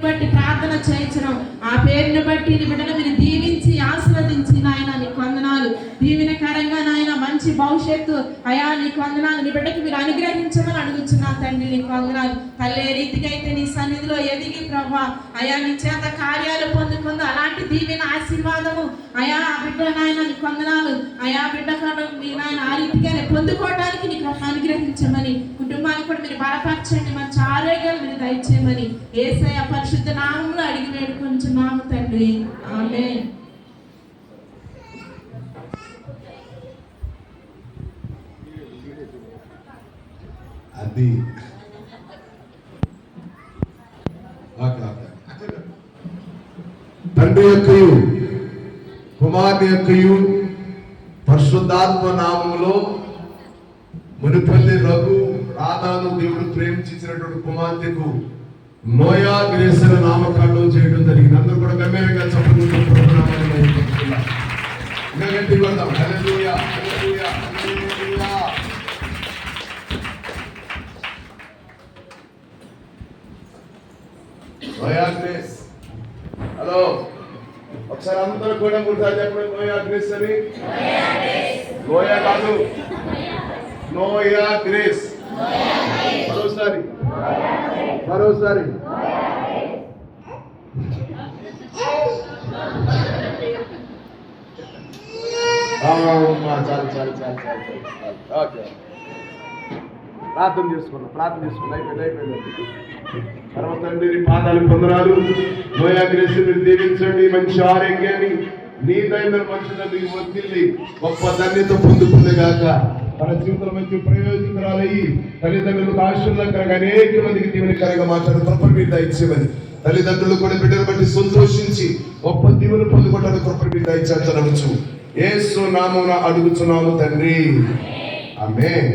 బట్టి ప్రార్థన చేయించడం, ఆ పేరుని బట్టి నీ బిడ్డను మీరు దీవించి ఆశీర్వదించి నాయన నీకు వందనాలు. దీవెనకరంగా నాయన మంచి భవిష్యత్తు అయా నీకు వందనాలు. నీ బిడ్డకి మీరు అనుగ్రహించమని అడుగుతున్నా తండ్రి, నీకు వందనాలు. తల్లి ఏ రీతిగా అయితే నీ సన్నిధిలో ఎదిగి ప్రభా అయా నీ చేత కార్యాలు పొందుకుందో అలాంటి దీవెన ఆశీర్వాదము అయా ఆ బిడ్డ నాయన నీకు వందనాలు. అయా బిడ్డ మీ నాయన ఆ రీతిగానే పొందుకోవడానికి నీకు అనుగ్రహించమని, కుటుంబానికి కూడా మీరు బలపరచండి, మంచి ఆరోగ్యాలు మీరు దయచేయమని యేసయ్య పరిశుద్ధ నామములో అడిగి వేడుకొంచున్నాము తండ్రి, ఆమేన్. అది తండ్రి యొక్కయు కుమారుని యొక్కయు పరిశుద్ధాత్మ నామములో మునిపల్లి రఘు రాధాను దేవుడు ప్రేమించినటువంటి కుమార్తెకు నోయా గ్రేస్ నామకరణం చేయడం జరిగింది. అందరూ కూడా గమ్యంగా చెప్పకుండా ఇంకా గట్టి కొడదాం. హల్లెలూయా, హల్లెలూయా, హల్లెలూయా. నోయా గ్రేస్. హలో, ఒకసారి అందరూ కూడా మూడుసార్లు చెప్పండి నోయా గ్రేస్ అని. నోయా కాదు, నోయా గ్రేస్. మరోసారి మరోసారి. చాలు చాలు చాలు చాలు. ఓకే, ప్రార్థన చేసుకున్నా అయిపోయింది. తర్వాత తండ్రి నీ పాదాలు పొందనాలు. నోయా గ్రేస్ మీరు దీవించండి, మంచి ఆరోగ్యాన్ని నీ దైన మనుషులని వర్తిల్లి గొప్ప ధన్యత పొందుకుందిగాక. తన జీవితంలో మంచి ప్రయోజకురాలయ్యి తల్లిదండ్రులకు ఆశీర్వాదకరంగా అనేక మందికి దీవెనకరంగా మాట్లాడు కృపను మీరు దయచేయమని, తల్లిదండ్రులు కూడా బిడ్డను బట్టి సంతోషించి గొప్ప దీవెన పొందుకోవడానికి కృపను మీరు దయచేయవచ్చు. యేసు నామమున అడుగుచున్నాము తండ్రి, ఆమేన్.